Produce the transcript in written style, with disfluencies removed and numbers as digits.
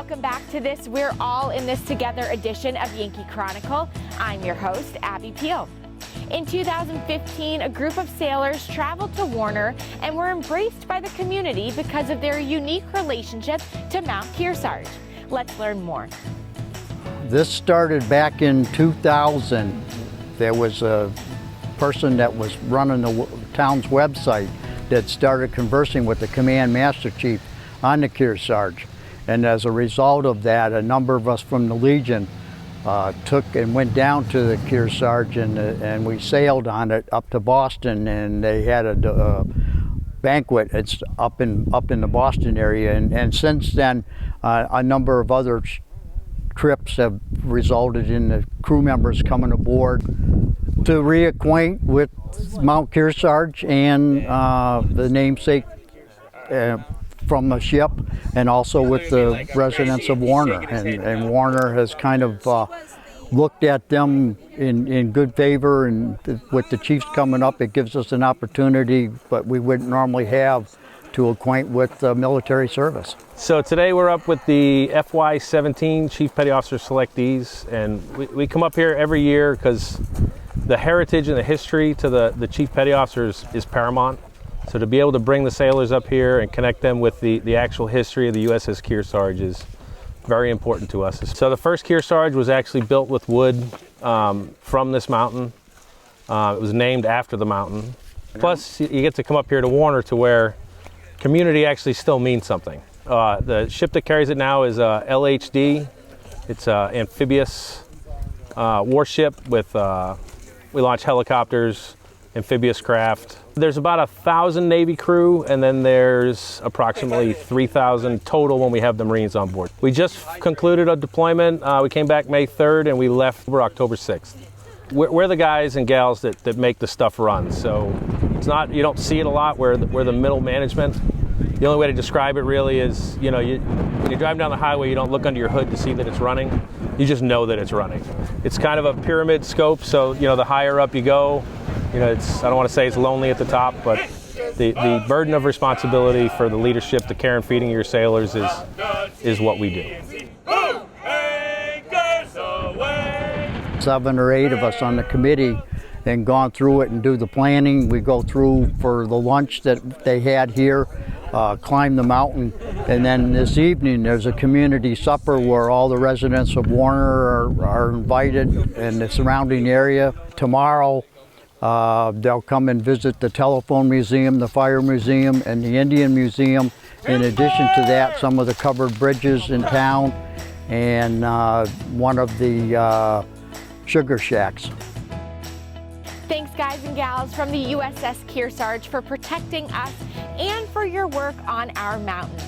Welcome back to this We're All in This Together edition of Yankee Chronicle. I'm your host, Abby Peel. In 2015, a group of sailors traveled to Warner and were embraced by the community because of their unique relationship to Mount Kearsarge. Let's learn more. This started back in 2000. There was a person that was running the town's website that started conversing with the Command Master Chief on the Kearsarge. And as a result of that, a number of us from the Legion took and went down to the Kearsarge and we sailed on it up to Boston, and they had a banquet. It's up in the Boston area, and since then a number of other trips have resulted in the crew members coming aboard to reacquaint with Mount Kearsarge and the namesake from the ship, and also with the residents of Warner. And Warner has kind of looked at them in good favor, and with the Chiefs coming up, it gives us an opportunity that we wouldn't normally have to acquaint with military service. So today we're up with the FY17 Chief Petty Officer Selectees, and we come up here every year because the heritage and the history to the Chief Petty Officers is paramount. So to be able to bring the sailors up here and connect them with the actual history of the USS Kearsarge is very important to us. So the first Kearsarge was actually built with wood from this mountain. It was named after the mountain. Plus, you get to come up here to Warner, to where community actually still means something. The ship that carries it now is LHD. It's an amphibious warship with, we launch helicopters, amphibious craft. There's about 1,000 Navy crew, and then there's approximately 3,000 total when we have the Marines on board. We just concluded a deployment. We came back May 3rd and we left October 6th. We're the guys and gals that make the stuff run. So it's not, you don't see it a lot. We're the middle management. The only way to describe it really is, when you're driving down the highway, you don't look under your hood to see that it's running. You just know that it's running. It's kind of a pyramid scope, so the higher up you go, I don't want to say it's lonely at the top, but the burden of responsibility for the leadership, the care and feeding of your sailors is what we do. 7 or 8 of us on the committee and gone through it and do the planning. We go through for the lunch that they had here, climb the mountain, and then this evening there's a community supper where all the residents of Warner are invited and the surrounding area. Tomorrow they'll come and visit the Telephone Museum, the Fire Museum, and the Indian Museum. In addition to that, some of the covered bridges in town and one of the sugar shacks. Thanks, guys and gals from the USS Kearsarge, for protecting us and for your work on our mountain.